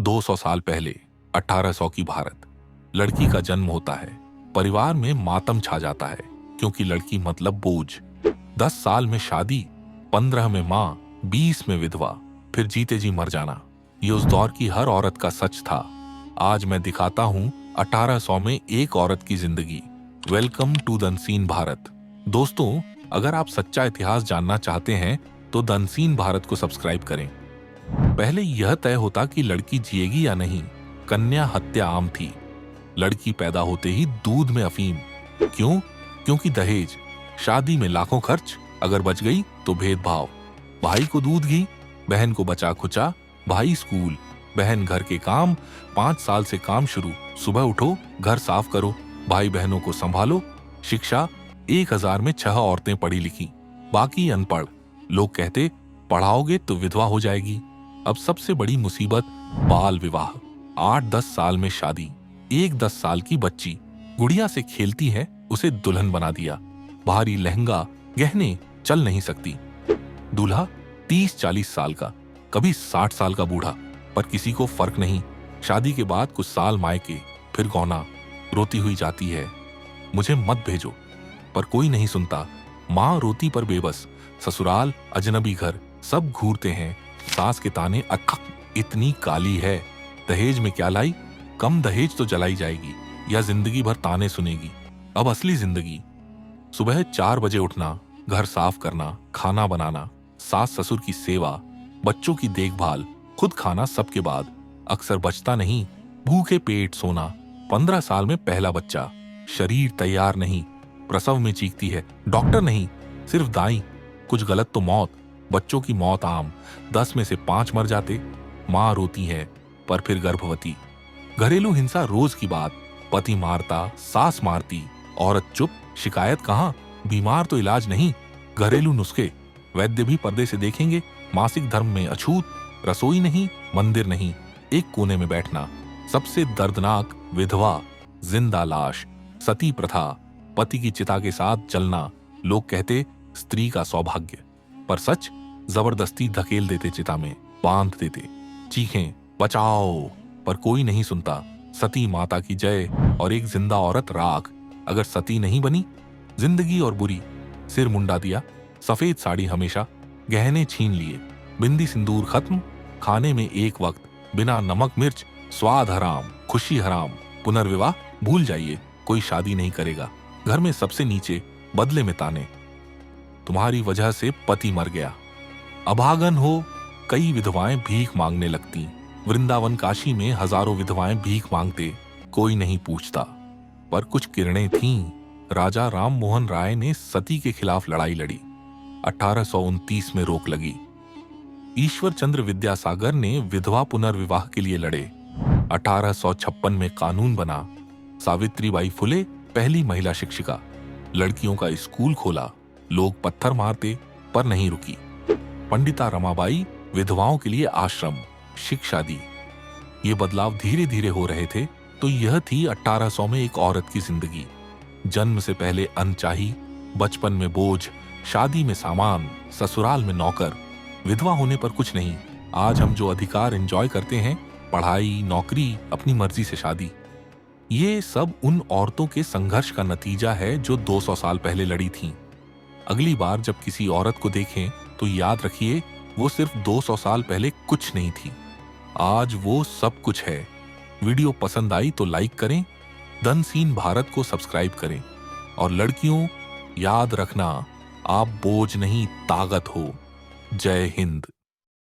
200 साल पहले 1800 की भारत। लड़की का जन्म होता है, परिवार में मातम छा जाता है क्योंकि लड़की मतलब बोझ। 10 साल में शादी, 15 में माँ, 20 में विधवा, फिर जीते जी मर जाना। ये उस दौर की हर औरत का सच था। आज मैं दिखाता हूँ 1800 में एक औरत की जिंदगी। Welcome to the unseen Bharat. दोस्तों, अगर आप सच्चा इतिहास जानना चाहते हैं तो द अनसीन भारत को सब्सक्राइब करें। पहले यह तय होता कि लड़की जिएगी या नहीं। कन्या हत्या आम थी। लड़की पैदा होते ही दूध में अफीम। क्यों? क्योंकि दहेज। शादी में लाखों खर्च, अगर बच गई तो भेदभाव। भाई को दूध घी, बहन को बचा खुचा। भाई स्कूल, बहन घर के काम। 5 साल से काम शुरू, सुबह उठो, घर साफ करो, भाई बहनों को संभालो। शिक्षा, 1000 में 6 औरतें पढ़ी लिखी, बाकी अनपढ़। लोग कहते पढ़ाओगे तो विधवा हो जाएगी। अब सबसे बड़ी मुसीबत बाल विवाह। 8-10 साल में शादी। एक 10 साल की बच्ची गुड़िया से खेलती है, उसे दुल्हन बना दिया। भारी लहंगा, गहने, चल नहीं सकती। दूल्हा 30-40 साल का, कभी 60 साल का बूढ़ा, पर किसी को फर्क नहीं। शादी के बाद कुछ साल मायके, फिर गौना। रोती हुई जाती है, मुझे मत भेजो, पर कोई नहीं सुनता। माँ रोती पर बेबस। ससुराल, अजनबी घर, सब घूरते हैं। सास के ताने, अक्खा इतनी काली है, दहेज में क्या लाई, कम दहेज तो जलाई जाएगी, या जिंदगी भर ताने सुनेगी। अब असली जिंदगी। सुबह 4 बजे उठना, घर साफ करना, खाना बनाना, सास ससुर की सेवा, बच्चों की देखभाल, खुद खाना सबके बाद। अक्सर बचता नहीं, भूखे पेट सोना। 15 साल में पहला बच्चा, शरीर तैयार नहीं, प्रसव में चीखती है, डॉक्टर नहीं, सिर्फ दाई। कुछ गलत तो मौत। बच्चों की मौत आम, 10 में से 5 मर जाते। माँ रोती है, पर फिर गर्भवती। घरेलू हिंसा रोज की बात। पति मारता, सास मारती, औरत चुप। शिकायत कहाँ? बीमार तो इलाज नहीं, घरेलू नुस्खे। वैद्य भी पर्दे से देखेंगे। मासिक धर्म में अछूत, रसोई नहीं, मंदिर नहीं, एक कोने में बैठना। सबसे दर्दनाक, विधवा, जिंदा लाश। सती प्रथा, पति की चिता के साथ जलना। लोग कहते स्त्री का सौभाग्य, पर सच, जबरदस्ती धकेल देते चिता में, बांध देते। चीखें बचाओ, पर कोई नहीं सुनता। सती माता की जय, और एक जिंदा औरत राख। अगर सती नहीं बनी, जिंदगी और बुरी। सिर मुंडा दिया, सफेद साड़ी हमेशा, गहने छीन लिए, बिंदी सिंदूर खत्म। खाने में एक वक्त, बिना नमक मिर्च, स्वाद हराम, खुशी हराम। पुनर्विवाह भूल जाइए, कोई शादी नहीं करेगा। घर में सबसे नीचे, बदले में ताने, तुम्हारी वजह से पति मर गया। अभागन हो, कई विधवाएं भीख मांगने लगती। वृंदावन काशी में हजारों विधवाएं भीख मांगते, कोई नहीं पूछता। पर कुछ किरणें थीं। राजा राम मोहन राय ने सती के खिलाफ लड़ाई लड़ी। 1829 में रोक लगी। ईश्वर चंद्र विद्यासागर ने विधवा पुनर्विवाह के लिए लड़े। 1856 में कानून बना। सावित्रीबाई फुले पहली महिला शिक्षिका। लड़कियों का स्कूल खोला। लोग पत्थर मारते, पर नहीं रुकी। पंडिता रमाबाई विधवाओं के लिए आश्रम, शिक्षा दी। ये बदलाव धीरे धीरे हो रहे थे। तो यह थी 1800 में एक औरत की जिंदगी। जन्म से पहले अनचाही, बचपन में बोझ, शादी में सामान, ससुराल में नौकर, विधवा होने पर कुछ नहीं। आज हम जो अधिकार एंजॉय करते हैं, पढ़ाई, नौकरी, अपनी मर्जी से शादी, ये सब उन औरतों के संघर्ष का नतीजा है जो 200 साल पहले लड़ी थीं। अगली बार जब किसी औरत को देखें तो याद रखिए, वो सिर्फ 200 साल पहले कुछ नहीं थी, आज वो सब कुछ है। वीडियो पसंद आई तो लाइक करें, द अनसीन भारत को सब्सक्राइब करें। और लड़कियों, याद रखना, आप बोझ नहीं, ताकत हो। जय हिंद।